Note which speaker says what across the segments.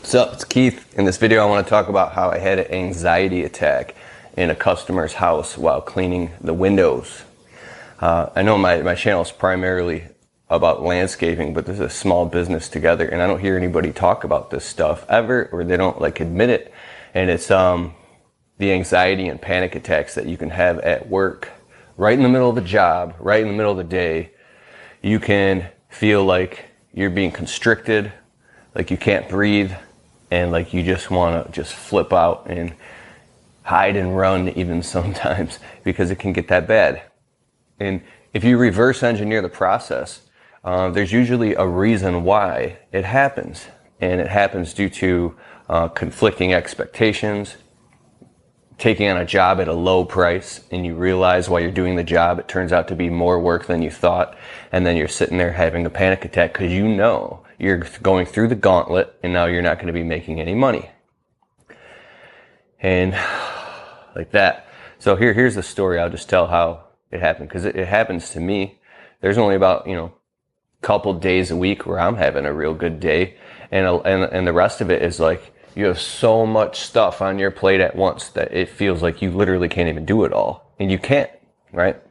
Speaker 1: What's up? It's Keith. In this video, I want to talk about how I had an anxiety attack in a customer's house while cleaning the windows. I know my channel is primarily about landscaping, but this is a small business together, and I don't hear anybody talk about this stuff ever, or they don't admit it. And it's the anxiety and panic attacks that you can have at work, right in the middle of a job, right in the middle of the day. You can feel like you're being constricted, like you can't breathe, and like you just want to just flip out and hide and run even sometimes because it can get that bad. And if you reverse engineer the process, there's usually a reason why it happens. And it happens due to conflicting expectations, taking on a job at a low price, and you realize while you're doing the job, it turns out to be more work than you thought. And then you're sitting there having a panic attack because you know you're going through the gauntlet and now you're not going to be making any money. And like that. So here's the story. I'll just tell how it happened because it happens to me. There's only about, couple days a week where I'm having a real good day. And the rest of it is like, you have so much stuff on your plate at once that it feels like you literally can't even do it all. And you can't, right?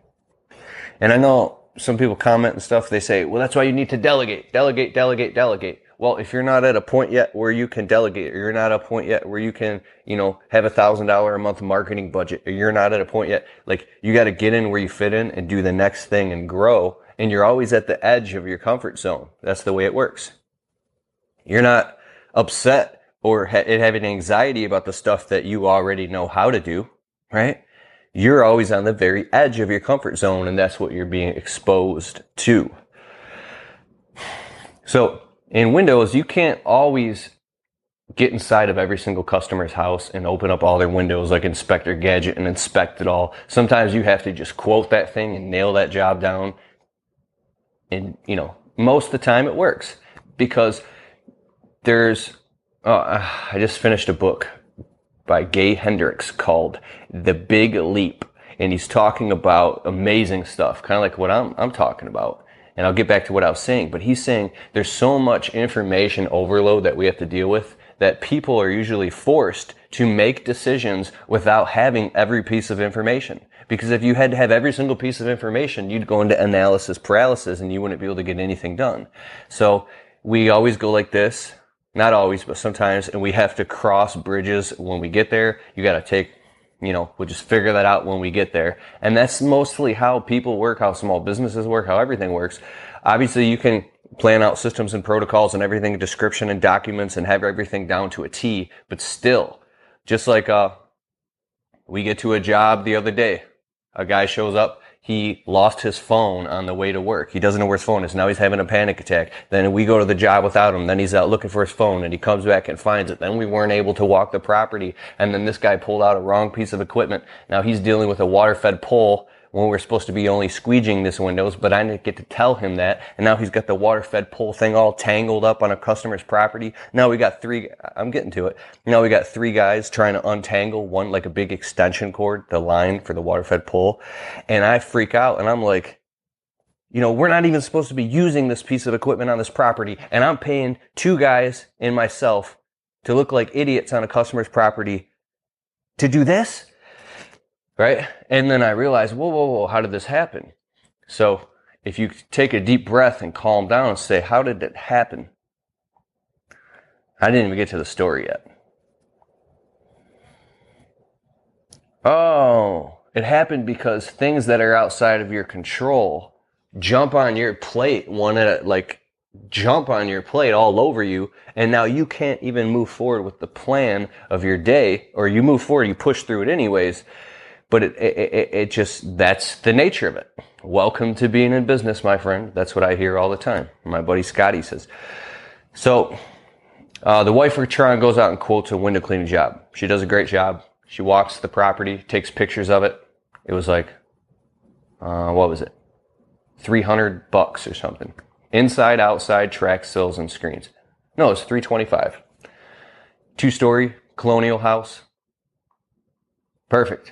Speaker 1: And I know some people comment and stuff, they say, well, that's why you need to delegate. Well, if you're not at a point yet where you can delegate, or you're not at a point yet where you can, have $1,000 a month marketing budget, or you're not at a point yet, you got to get in where you fit in and do the next thing and grow. And you're always at the edge of your comfort zone. That's the way it works. You're not upset or having anxiety about the stuff that you already know how to do, right? You're always on the very edge of your comfort zone, and that's what you're being exposed to. So in Windows, you can't always get inside of every single customer's house and open up all their windows like Inspector Gadget and inspect it all. Sometimes you have to just quote that thing and nail that job down. And, most of the time it works because I just finished a book by Gay Hendricks called The Big Leap. And he's talking about amazing stuff, kind of like what I'm talking about. And I'll get back to what I was saying. But he's saying there's so much information overload that we have to deal with that people are usually forced to make decisions without having every piece of information. Because if you had to have every single piece of information, you'd go into analysis paralysis and you wouldn't be able to get anything done. So we always go like this. Not always, but sometimes, and we have to cross bridges when we get there. You got to take, we'll just figure that out when we get there. And that's mostly how people work, how small businesses work, how everything works. Obviously, you can plan out systems and protocols and everything, description and documents, and have everything down to a T. But still, just like we get to a job the other day, a guy shows up. He lost his phone on the way to work. He doesn't know where his phone is. Now he's having a panic attack. Then we go to the job without him. Then he's out looking for his phone and he comes back and finds it. Then we weren't able to walk the property. And then this guy pulled out a wrong piece of equipment. Now he's dealing with a water-fed pole when we're supposed to be only squeegeeing this windows, but I didn't get to tell him that. And now he's got the water-fed pole thing all tangled up on a customer's property. Now we got I'm getting to it. Now we got 3 guys trying to untangle one, like a big extension cord, the line for the water-fed pole. And I freak out and I'm like, we're not even supposed to be using this piece of equipment on this property. And I'm paying 2 guys and myself to look like idiots on a customer's property to do this? Right? And then I realized, whoa, how did this happen? So if you take a deep breath and calm down and say, how did it happen? I didn't even get to the story yet. Oh, it happened because things that are outside of your control jump on your plate, jump on your plate all over you, and now you can't even move forward with the plan of your day, or you move forward, you push through it anyways. But it just, that's the nature of it. Welcome to being in business, my friend. That's what I hear all the time. My buddy Scotty says. So, the wife of Tron goes out and quotes a window cleaning job. She does a great job. She walks the property, takes pictures of it. It was like, what was it? $300 or something. Inside, outside, track, sills, and screens. No, it's $325. 2-story colonial house. Perfect.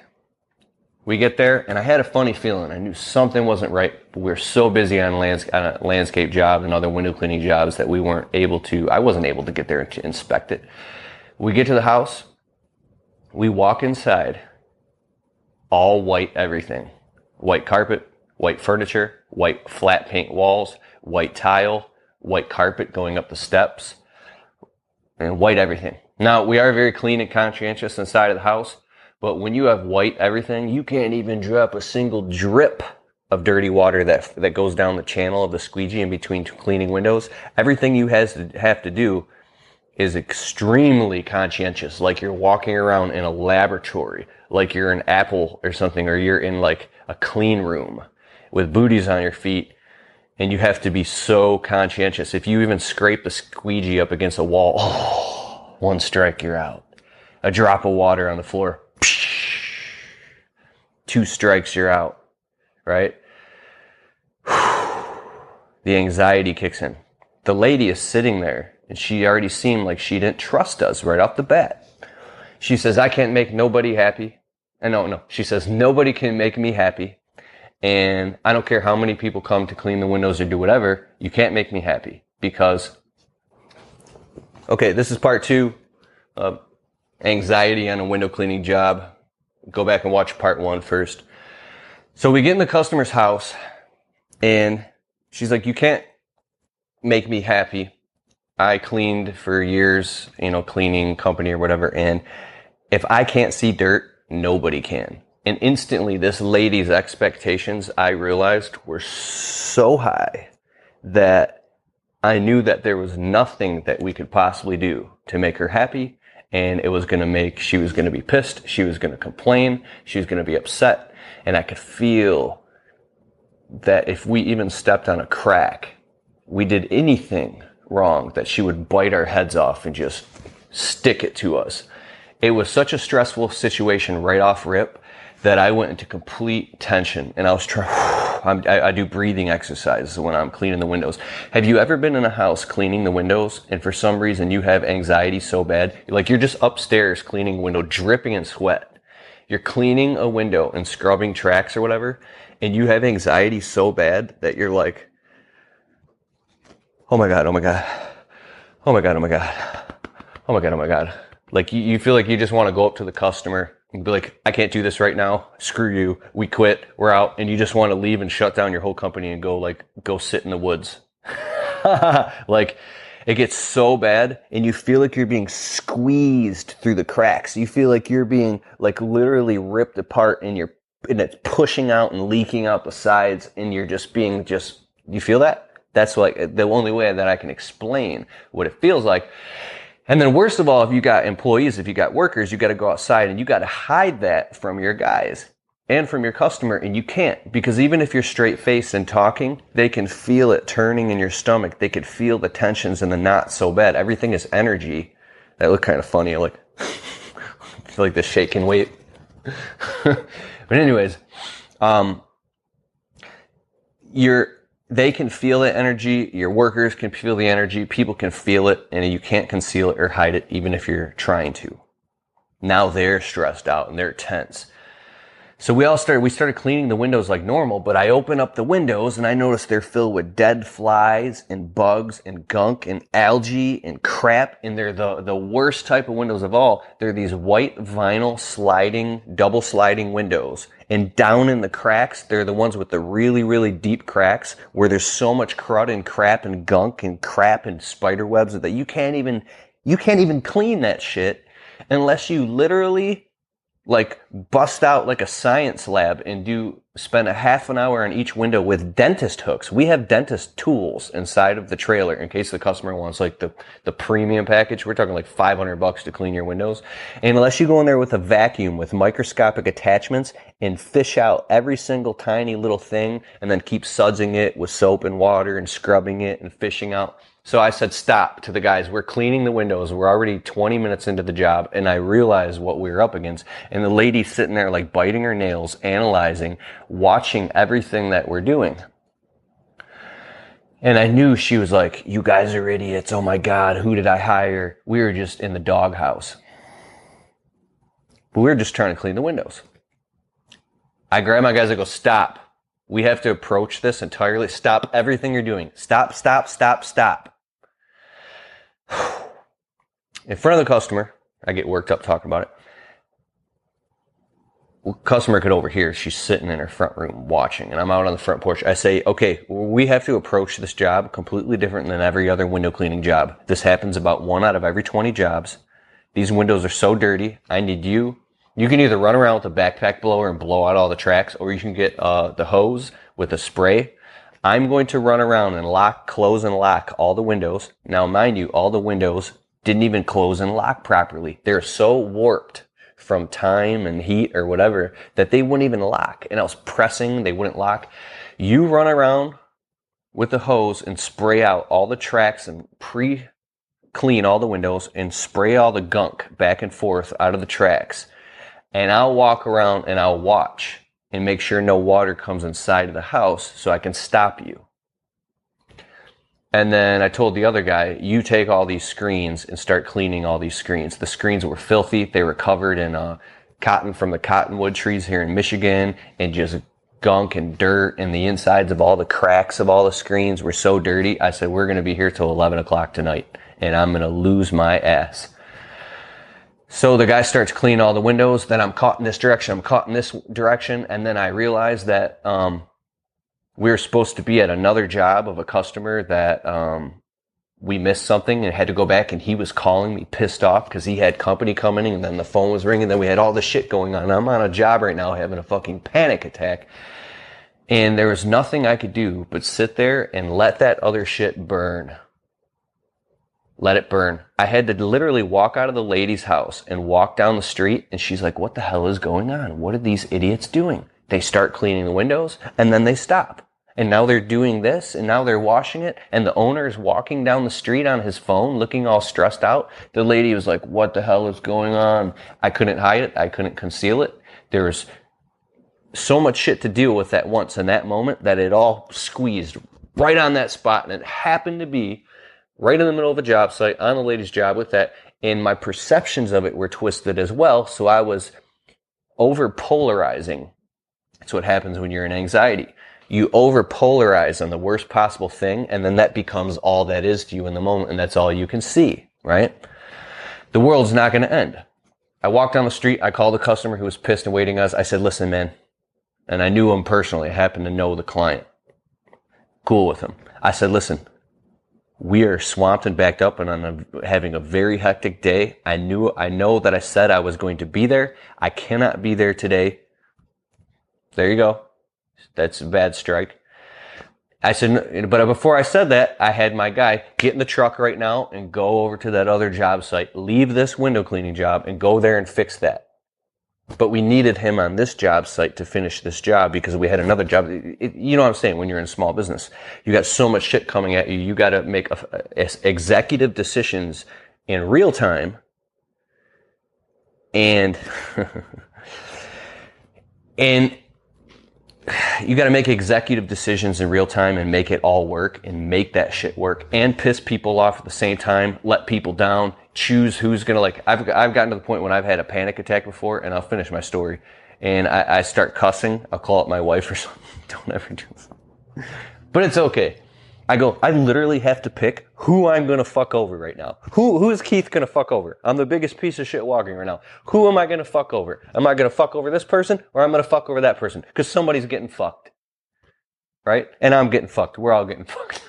Speaker 1: We get there, and I had a funny feeling. I knew something wasn't right. But we were so busy on a landscape job and other window cleaning jobs that I wasn't able to get there and inspect it. We get to the house. We walk inside. All white everything. White carpet, white furniture, white flat paint walls, white tile, white carpet going up the steps, and white everything. Now, we are very clean and conscientious inside of the house. But when you have white everything, you can't even drop a single drip of dirty water that goes down the channel of the squeegee in between cleaning windows. Everything you have to do is extremely conscientious, like you're walking around in a laboratory, like you're in Apple or something, or you're in like a clean room with booties on your feet, and you have to be so conscientious. If you even scrape the squeegee up against a wall, one strike, you're out. A drop of water on the floor, 2 strikes, you're out, right? The anxiety kicks in. The lady is sitting there, and she already seemed like she didn't trust us right off the bat. She says, I can't make nobody happy. No. She says, nobody can make me happy. And I don't care how many people come to clean the windows or do whatever. You can't make me happy because, okay, this is part 2 of anxiety on a window cleaning job. Go back and watch part 1 first. So we get in the customer's house, and she's like, you can't make me happy. I cleaned for years, cleaning company or whatever, and if I can't see dirt, nobody can. And instantly, this lady's expectations, I realized, were so high that I knew that there was nothing that we could possibly do to make her happy. And she was going to be pissed. She was going to complain. She was going to be upset. And I could feel that if we even stepped on a crack, we did anything wrong, that she would bite our heads off and just stick it to us. It was such a stressful situation right off rip that I went into complete tension, and I was I do breathing exercises when I'm cleaning the windows. Have you ever been in a house cleaning the windows, and for some reason you have anxiety so bad, like you're just upstairs cleaning a window, dripping in sweat. You're cleaning a window and scrubbing tracks or whatever, and you have anxiety so bad that you're like, oh my God, oh my God, oh my God, oh my God, oh my God, oh my God. Like you feel like you just want to go up to the customer and be like, I can't do this right now. Screw you. We quit. We're out. And you just want to leave and shut down your whole company and go sit in the woods. Like it gets so bad, and you feel like you're being squeezed through the cracks. You feel like you're being like literally ripped apart, and it's pushing out and leaking out the sides, and you're you feel that? That's like the only way that I can explain what it feels like. And then worst of all, if you got employees, if you got workers, you got to go outside and you got to hide that from your guys and from your customer. And you can't, because even if you're straight faced and talking, they can feel it turning in your stomach. They could feel the tensions and the knots so bad. Everything is energy. That looked kind of funny. Like, I feel like the shaking weight. But anyways, they can feel the energy. Your workers can feel the energy. People can feel it, and you can't conceal it or hide it, even if you're trying to. Now they're stressed out and they're tense. So we started cleaning the windows like normal, but I open up the windows and I noticed they're filled with dead flies and bugs and gunk and algae and crap. And they're the worst type of windows of all. They're these white vinyl double sliding windows. And down in the cracks, they're the ones with the really, really deep cracks where there's so much crud and crap and gunk and crap and spider webs that you can't even clean that shit unless you literally like bust out like a science lab and spend a half an hour on each window with dentist hooks. We have dentist tools inside of the trailer in case the customer wants like the premium package. We're talking like $500 to clean your windows. And unless you go in there with a vacuum with microscopic attachments and fish out every single tiny little thing and then keep sudsing it with soap and water and scrubbing it and fishing out. So I said, stop to the guys. We're cleaning the windows. We're already 20 minutes into the job, and I realized what we were up against. And the lady's sitting there like biting her nails, analyzing, watching everything that we're doing. And I knew she was like, you guys are idiots. Oh my God, who did I hire? We were just in the doghouse. But we were just trying to clean the windows. I grab my guys, I go, stop. We have to approach this entirely. Stop everything you're doing. Stop, stop, stop, stop. In front of the customer, I get worked up talking about it. Customer could overhear. She's sitting in her front room watching, and I'm out on the front porch. I say, okay, we have to approach this job completely different than every other window cleaning job. This happens about 1 out of every 20 jobs. These windows are so dirty. I need you. You can either run around with a backpack blower and blow out all the tracks, or you can get the hose with a spray. I'm going to run around and lock, close, and lock all the windows. Now, mind you, all the windows didn't even close and lock properly. They're so warped from time and heat or whatever that they wouldn't even lock. And I was pressing, they wouldn't lock. You run around with the hose and spray out all the tracks and pre-clean all the windows and spray all the gunk back and forth out of the tracks. And I'll walk around and I'll watch and make sure no water comes inside of the house so I can stop you. And then I told the other guy, you take all these screens and start cleaning all these screens. The screens were filthy. They were covered in cotton from the cottonwood trees here in Michigan, and just gunk and dirt, and the insides of all the cracks of all the screens were so dirty. I said, we're going to be here till 11 o'clock tonight, and I'm going to lose my ass. So the guy starts cleaning all the windows. Then I'm caught in this direction. I'm caught in this direction. And then I realized that we were supposed to be at another job of a customer that we missed something and had to go back, and he was calling me pissed off because he had company coming in, and then the phone was ringing. Then we had all this shit going on. I'm on a job right now having a fucking panic attack. And there was nothing I could do but sit there and let that other shit burn. Let it burn. I had to literally walk out of the lady's house and walk down the street, and she's like, what the hell is going on? What are these idiots doing? They start cleaning the windows, and then they stop. And now they're doing this, and now they're washing it, and the owner is walking down the street on his phone looking all stressed out. The lady was like, what the hell is going on? I couldn't hide it. I couldn't conceal it. There was so much shit to deal with at once in that moment that it all squeezed right on that spot, and it happened to be right in the middle of a job site on the lady's job with that, and my perceptions of it were twisted as well, so I was over-polarizing. That's what happens when you're in anxiety. You over-polarize on the worst possible thing, and then that becomes all that is to you in the moment, and that's all you can see, right? The world's not going to end. I walked down the street. I called the customer who was pissed and waiting us. I said, listen, man, and I knew him personally. I happened to know the client. Cool with him. I said, listen, we are swamped and backed up, and I'm having a very hectic day. I know that I said I was going to be there. I cannot be there today. There you go. That's a bad strike. I said, but before I said that, I had my guy get in the truck right now and go over to that other job site, leave this window cleaning job and go there and fix that. But we needed him on this job site to finish this job because we had another job. You know what I'm saying? When you're in small business, you got so much shit coming at you. You got to make executive decisions in real time. And, and, you got to make executive decisions in real time and make it all work and make that shit work and piss people off at the same time, let people down, choose who's going to I've gotten to the point when I've had a panic attack before, and I'll finish my story, and I start cussing. I'll call up my wife or something. Don't ever do this. But it's okay. I literally have to pick who I'm going to fuck over right now. Who is Keith going to fuck over? I'm the biggest piece of shit walking right now. Who am I going to fuck over? Am I going to fuck over this person or I'm going to fuck over that person? Because somebody's getting fucked. Right? And I'm getting fucked. We're all getting fucked.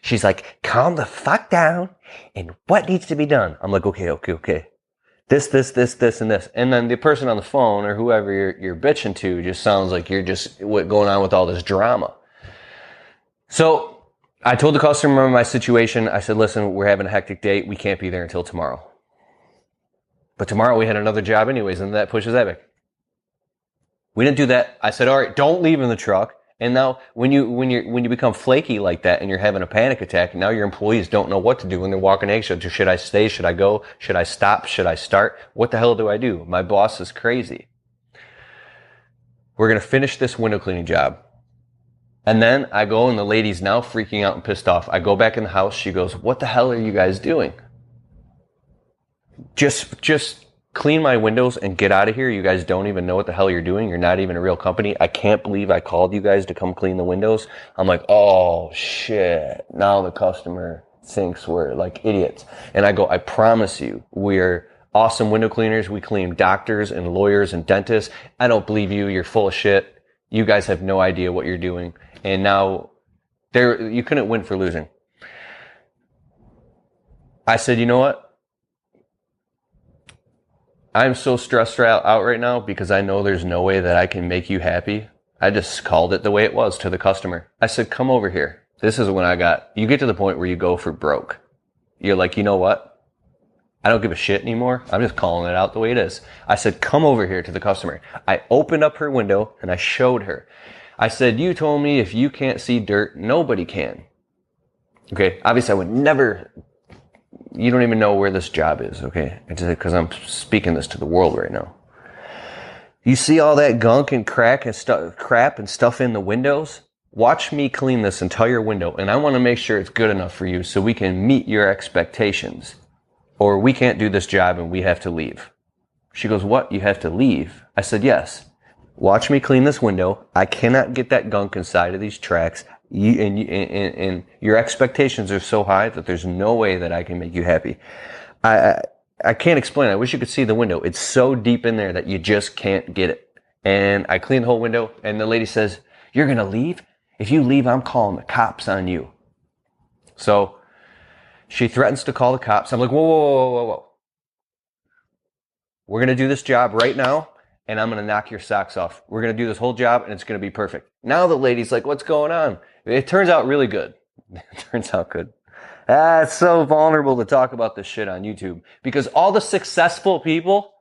Speaker 1: She's like, calm the fuck down and what needs to be done? I'm like, okay. This, and this. And then the person on the phone or whoever you're bitching to just sounds like you're just going on with all this drama. So I told the customer my situation. I said, listen, we're having a hectic day. We can't be there until tomorrow. But tomorrow we had another job anyways, and that pushes that back. We didn't do that. I said, all right, don't leave in the truck. And now when you become flaky like that and you're having a panic attack, now your employees don't know what to do when they're walking eggshells. Should I stay? Should I go? Should I stop? Should I start? What the hell do I do? My boss is crazy. We're going to finish this window cleaning job. And then I go, and the lady's now freaking out and pissed off. I go back in the house. She goes, what the hell are you guys doing? Just clean my windows and get out of here. You guys don't even know what the hell you're doing. You're not even a real company. I can't believe I called you guys to come clean the windows. I'm like, oh shit. Now the customer thinks we're like idiots. And I go, I promise you, we're awesome window cleaners. We clean doctors and lawyers and dentists. I don't believe you. You're full of shit. You guys have no idea what you're doing. And now you couldn't win for losing. I said, you know what? I'm so stressed out right now because I know there's no way that I can make you happy. I just called it the way it was to the customer. I said, come over here. This is when you get to the point where you go for broke. You're like, you know what? I don't give a shit anymore. I'm just calling it out the way it is. I said, come over here to the customer. I opened up her window and I showed her. I said, you told me if you can't see dirt, nobody can. Okay. Obviously I would never, you don't even know where this job is. Okay. It's because I'm speaking this to the world right now. You see all that gunk and crap and stuff in the windows? Watch me clean this entire window, and I want to make sure it's good enough for you so we can meet your expectations. Or we can't do this job and we have to leave. She goes, what? You have to leave? I said, yes. Watch me clean this window. I cannot get that gunk inside of these tracks. And your expectations are so high that there's no way that I can make you happy. I can't explain. I wish you could see the window. It's so deep in there that you just can't get it. And I cleaned the whole window, and the lady says, you're going to leave? If you leave, I'm calling the cops on you. So she threatens to call the cops. I'm like, whoa. We're going to do this job right now, and I'm going to knock your socks off. We're going to do this whole job, and it's going to be perfect. Now the lady's like, what's going on? It turns out really good. It turns out good. It's so vulnerable to talk about this shit on YouTube because all the successful people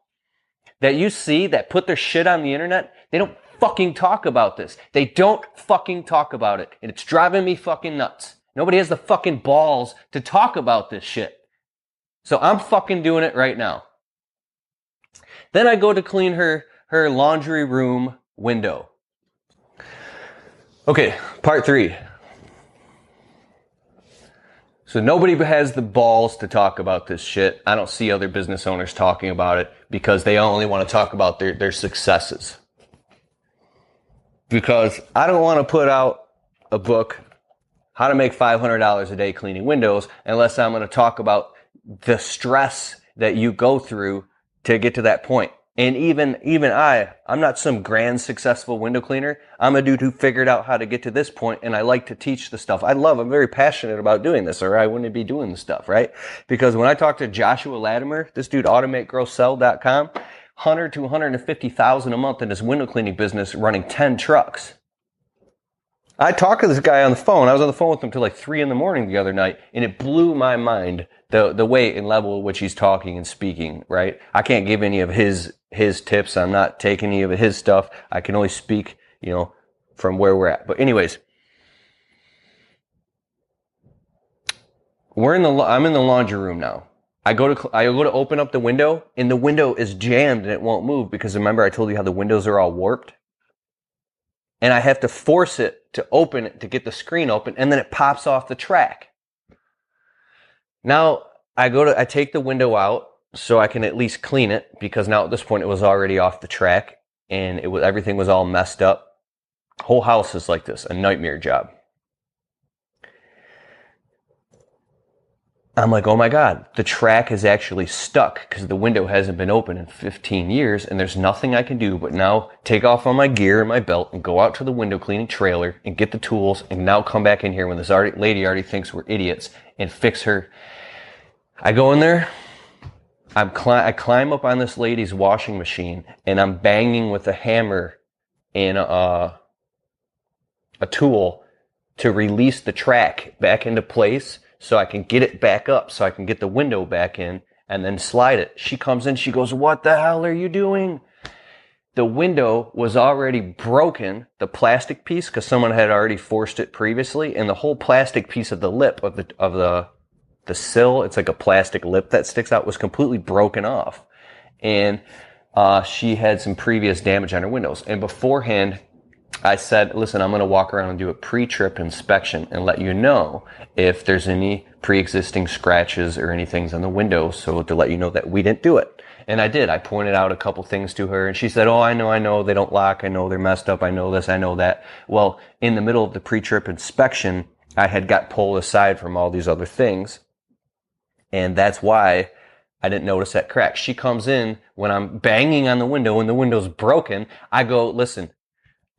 Speaker 1: that you see that put their shit on the internet, they don't fucking talk about this. They don't fucking talk about it. And it's driving me fucking nuts. Nobody has the fucking balls to talk about this shit. So I'm fucking doing it right now. Then I go to clean her laundry room window. Okay, part 3. So nobody has the balls to talk about this shit. I don't see other business owners talking about it because they only want to talk about their successes. Because I don't want to put out a book, how to make $500 a day cleaning windows, unless I'm going to talk about the stress that you go through to get to that point. And even I'm not some grand successful window cleaner. I'm a dude who figured out how to get to this point, and I like to teach the stuff. I'm very passionate about doing this, or I wouldn't be doing the stuff, right? Because when I talk to Joshua Latimer, this dude, AutomateGrowSell.com, 100 to 150,000 a month in his window cleaning business, running 10 trucks. I talked to this guy on the phone. I was on the phone with him till like 3 a.m. the other night, and it blew my mind the way and level at which he's talking and speaking, right? I can't give any of his tips. I'm not taking any of his stuff. I can only speak, from where we're at. But anyways, I'm in the laundry room now. I go to open up the window, and the window is jammed and it won't move because remember I told you how the windows are all warped? And I have to force it to open it to get the screen open, and then it pops off the track. Now I take the window out so I can at least clean it because now at this point it was already off the track and everything was all messed up. Whole house is like this, a nightmare job. I'm like, oh my God, the track is actually stuck because the window hasn't been open in 15 years and there's nothing I can do but now take off all my gear and my belt and go out to the window cleaning trailer and get the tools and now come back in here when this lady already thinks we're idiots and fix her. I go in there, I climb up on this lady's washing machine and I'm banging with a hammer and a tool to release the track back into place so I can get it back up, so I can get the window back in and then slide it. She comes in, she goes, what the hell are you doing? The window was already broken, the plastic piece, because someone had already forced it previously, and the whole plastic piece of the lip of the sill, it's like a plastic lip that sticks out, was completely broken off. And she had some previous damage on her windows. And beforehand, I said, listen, I'm going to walk around and do a pre-trip inspection and let you know if there's any pre-existing scratches or anything on the window, so to let you know that we didn't do it. And I did. I pointed out a couple things to her, and she said, oh, I know, they don't lock, I know they're messed up, I know this, I know that. Well, in the middle of the pre-trip inspection, I had got pulled aside from all these other things, and that's why I didn't notice that crack. She comes in when I'm banging on the window and the window's broken. I go, listen,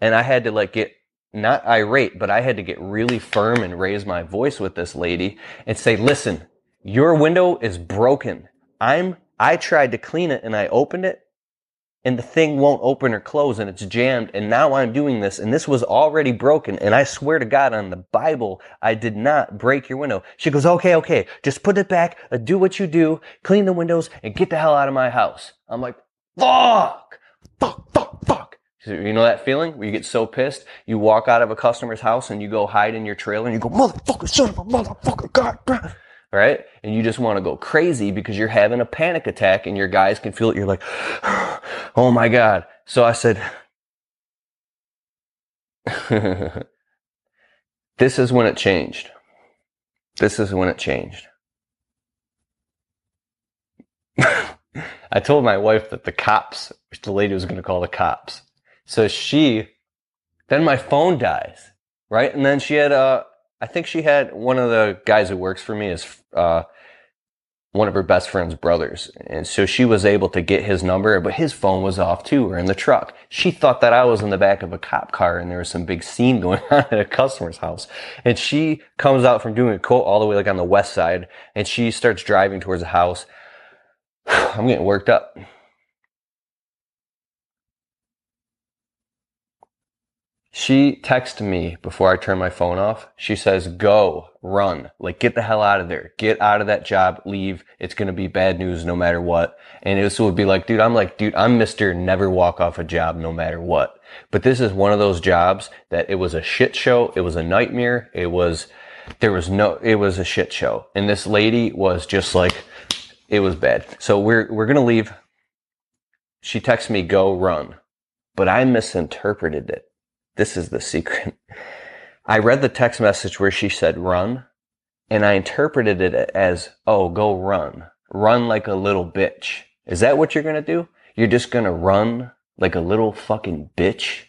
Speaker 1: and I had to like get not irate, but I had to get really firm and raise my voice with this lady and say, listen, your window is broken. I tried to clean it and I opened it and the thing won't open or close and it's jammed. And now I'm doing this and this was already broken. And I swear to God on the Bible, I did not break your window. She goes, okay, just put it back, do what you do, clean the windows and get the hell out of my house. I'm like, fuck. You know that feeling where you get so pissed, you walk out of a customer's house and you go hide in your trailer and you go, motherfucker, son of a motherfucker, God, right? And you just want to go crazy because you're having a panic attack and your guys can feel it. You're like, oh my God. So I said, this is when it changed. I told my wife that the lady was going to call the cops. So then my phone dies, right? And then she had, I think she had one of the guys who works for me is, one of her best friend's brothers. And so she was able to get his number, but his phone was off too, or in the truck. She thought that I was in the back of a cop car and there was some big scene going on at a customer's house. And she comes out from doing a quote all the way like on the west side and she starts driving towards the house. I'm getting worked up. She texted me before I turned my phone off. She says, go, run, like get the hell out of there. Get out of that job, leave. It's going to be bad news no matter what. And this would be like, dude, I'm Mr. Never walk off a job no matter what. But this is one of those jobs that it was a shit show. It was a nightmare. It was a shit show. And this lady was just like, it was bad. So we're going to leave. She texted me, go, run. But I misinterpreted it. This is the secret. I read the text message where she said run, and I interpreted it as, oh, go run. Run like a little bitch. Is that what you're going to do? You're just going to run like a little fucking bitch?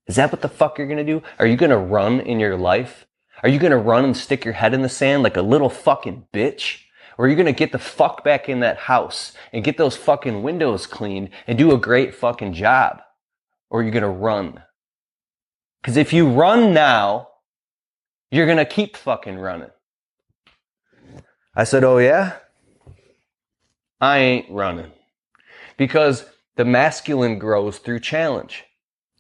Speaker 1: Is that what the fuck you're going to do? Are you going to run in your life? Are you going to run and stick your head in the sand like a little fucking bitch? Or are you going to get the fuck back in that house and get those fucking windows cleaned and do a great fucking job? Or are you going to run? Because if you run now, you're going to keep fucking running. I said, oh yeah? I ain't running. Because the masculine grows through challenge,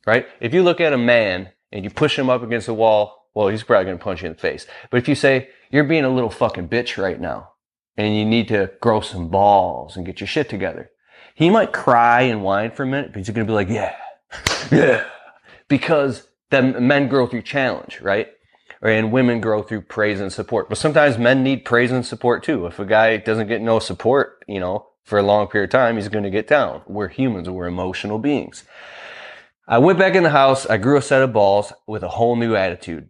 Speaker 1: right? If you look at a man and you push him up against a wall, well, he's probably going to punch you in the face. But if you say, you're being a little fucking bitch right now, and you need to grow some balls and get your shit together, he might cry and whine for a minute, but he's going to be like, yeah. Because then men grow through challenge, right? And women grow through praise and support. But sometimes men need praise and support too. If a guy doesn't get no support, for a long period of time, he's going to get down. We're humans. We're emotional beings. I went back in the house. I grew a set of balls with a whole new attitude.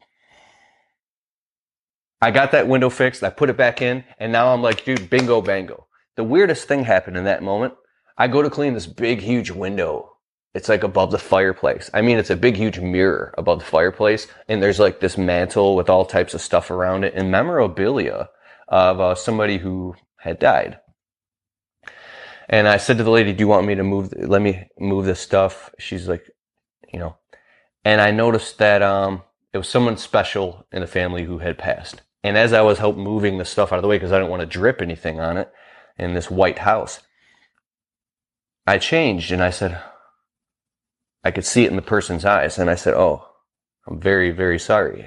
Speaker 1: I got that window fixed. I put it back in. And now I'm like, dude, bingo, bango. The weirdest thing happened in that moment. I go to clean this big, huge window. It's like above the fireplace. I mean, it's a big, huge mirror above the fireplace. And there's like this mantle with all types of stuff around it and memorabilia of somebody who had died. And I said to the lady, do you want me to let me move this stuff? She's like, And I noticed that it was someone special in the family who had passed. And as I was moving the stuff out of the way, because I didn't want to drip anything on it in this white house, I changed and I said, I could see it in the person's eyes. And I said, oh, I'm very, very sorry.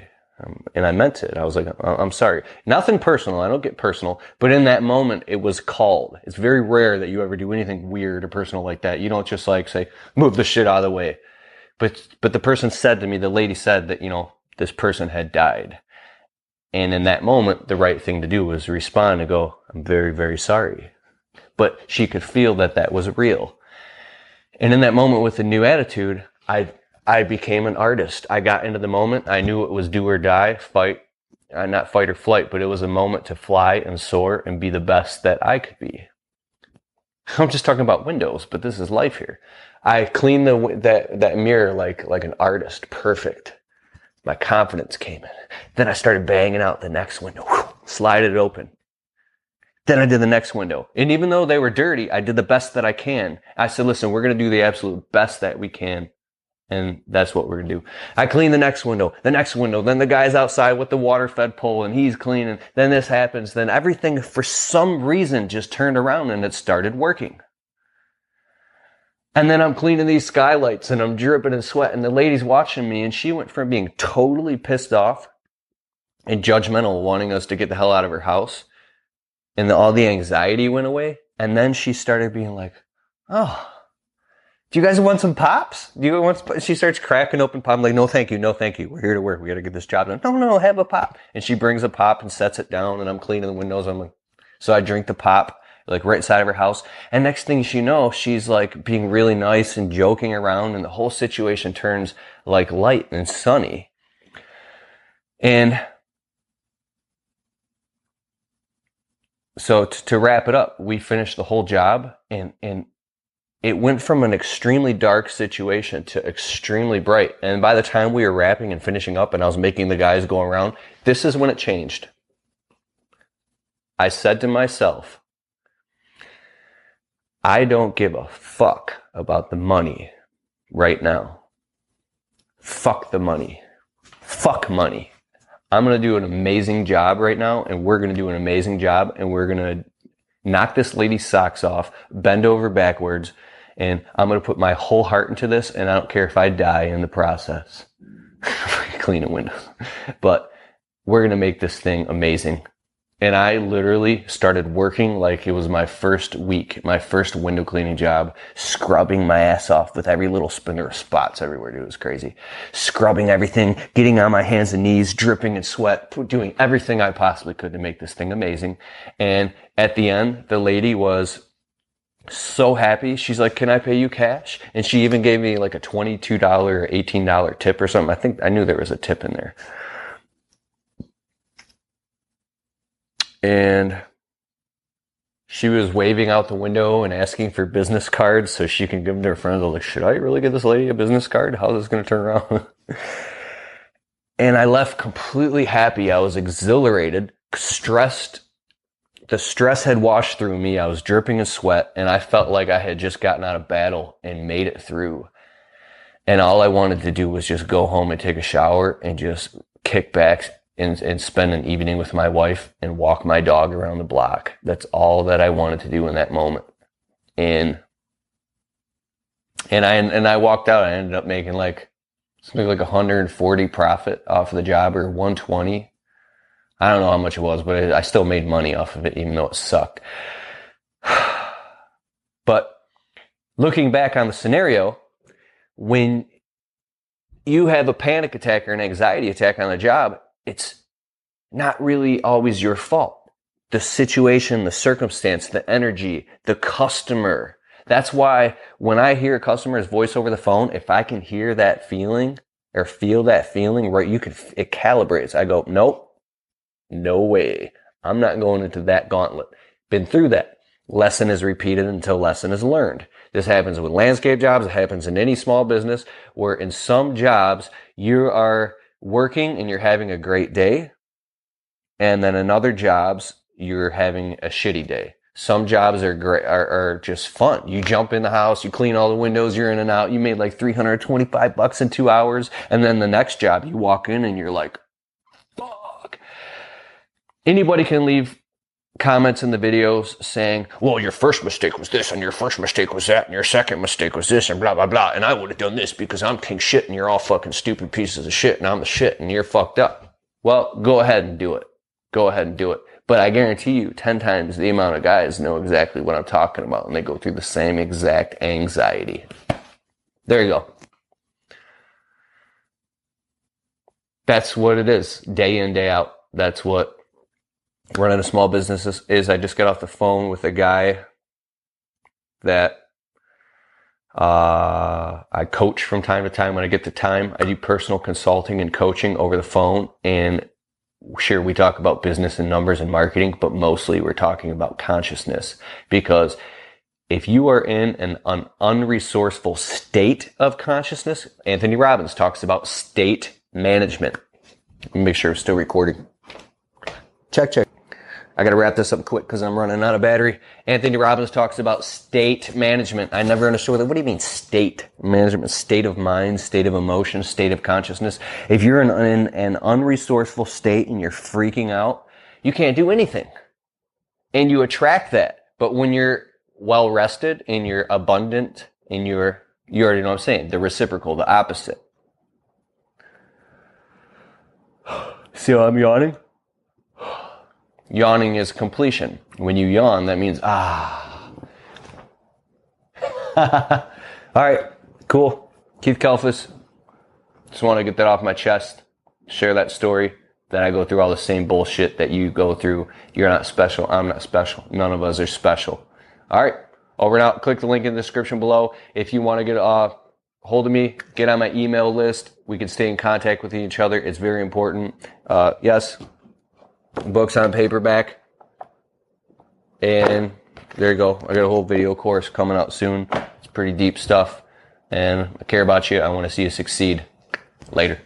Speaker 1: And I meant it. I was like, I'm sorry. Nothing personal. I don't get personal. But in that moment, it was called. It's very rare that you ever do anything weird or personal like that. You don't just like say, move the shit out of the way. But the person said to me, the lady said that, this person had died. And in that moment, the right thing to do was respond and go, I'm very, very sorry. But she could feel that was real. And in that moment with the new attitude, I I became an artist. I got into the moment. I knew it was do or die, not fight or flight, but it was a moment to fly and soar and be the best that I could be. I'm just talking about windows, but this is life here. I cleaned that mirror like an artist, perfect. My confidence came in. Then I started banging out the next window, slide it open. Then I did the next window. And even though they were dirty, I did the best that I can. I said, listen, we're going to do the absolute best that we can. And that's what we're going to do. I cleaned the next window. Then the guy's outside with the water fed pole and he's cleaning. Then this happens. Then everything for some reason just turned around and it started working. And then I'm cleaning these skylights and I'm dripping in sweat. And the lady's watching me and she went from being totally pissed off and judgmental, wanting us to get the hell out of her house. And all the anxiety went away. And then she started being like, oh, do you guys want some pops? She starts cracking open pop. I'm like, no, thank you. No, thank you. We're here to work. We got to get this job done. No, have a pop. And she brings a pop and sets it down and I'm cleaning the windows. I'm like, so I drink the pop, like right inside of her house. And next thing you know, she's like being really nice and joking around and the whole situation turns like light and sunny. And so to wrap it up, we finished the whole job and it went from an extremely dark situation to extremely bright. And by the time we were wrapping and finishing up and I was making the guys go around, this is when it changed. I said to myself, I don't give a fuck about the money right now. Fuck the money. Fuck money. I'm going to do an amazing job right now, and we're going to do an amazing job, and we're going to knock this lady's socks off, bend over backwards, and I'm going to put my whole heart into this, and I don't care if I die in the process. Cleaning windows. But we're going to make this thing amazing. And I literally started working like it was my first week, my first window cleaning job, scrubbing my ass off with every little spinner of spots everywhere. Dude, it was crazy. Scrubbing everything, getting on my hands and knees, dripping in sweat, doing everything I possibly could to make this thing amazing. And at the end, the lady was so happy. She's like, can I pay you cash? And she even gave me like a $22 or $18 tip or something. I knew there was a tip in there. And she was waving out the window and asking for business cards so she can give them to her friends. I was like, should I really give this lady a business card? How's this going to turn around? And I left completely happy. I was exhilarated, stressed. The stress had washed through me. I was dripping in sweat and I felt like I had just gotten out of battle and made it through. And all I wanted to do was just go home and take a shower and just kick back and spend an evening with my wife and walk my dog around the block. That's all that I wanted to do in that moment. And I walked out. I ended up making something like 140 profit off of the job, or 120. I don't know how much it was, but I still made money off of it, even though it sucked. But looking back on the scenario, when you have a panic attack or an anxiety attack on the job, it's not really always your fault. The situation, the circumstance, the energy, the customer. That's why when I hear a customer's voice over the phone, if I can hear that feeling or feel that feeling, right, it calibrates. I go, nope, no way. I'm not going into that gauntlet. Been through that. Lesson is repeated until lesson is learned. This happens with landscape jobs. It happens in any small business, where in some jobs you are working and you're having a great day, and then in other jobs you're having a shitty day. Some jobs are great, are just fun. You jump in the house, you clean all the windows, you're in and out. You made like $325 in 2 hours, and then the next job you walk in and you're like, fuck. Anybody can leave comments in the videos saying, well, your first mistake was this, and your first mistake was that, and your second mistake was this, and blah, blah, blah. And I would have done this because I'm king shit, and you're all fucking stupid pieces of shit, and I'm the shit, and you're fucked up. Well, go ahead and do it. Go ahead and do it. But I guarantee you 10 times the amount of guys know exactly what I'm talking about, and they go through the same exact anxiety. There you go. That's what it is, day in, day out. That's what running a small business is. I just got off the phone with a guy that I coach from time to time when I get the time. I do personal consulting and coaching over the phone. And sure, we talk about business and numbers and marketing, but mostly we're talking about consciousness. Because if you are in an unresourceful state of consciousness, Anthony Robbins talks about state management. Let me make sure it's still recording. Check. I got to wrap this up quick because I'm running out of battery. Anthony Robbins talks about state management. I never understood that. What do you mean state management? State of mind, state of emotion, state of consciousness. If you're in an unresourceful state and you're freaking out, you can't do anything. And you attract that. But when you're well rested and you're abundant and you already know what I'm saying, the reciprocal, the opposite. See how I'm yawning? Yawning is completion. When you yawn, that means, All right, cool. Keith Kalfas. Just want to get that off my chest. Share that story. That I go through all the same bullshit that you go through. You're not special. I'm not special. None of us are special. All right, over and out. Click the link in the description below. If you want to get hold of me, get on my email list. We can stay in contact with each other. It's very important. Yes. Books on paperback. And there you go. I got a whole video course coming out soon. It's pretty deep stuff. And I care about you. I want to see you succeed. Later.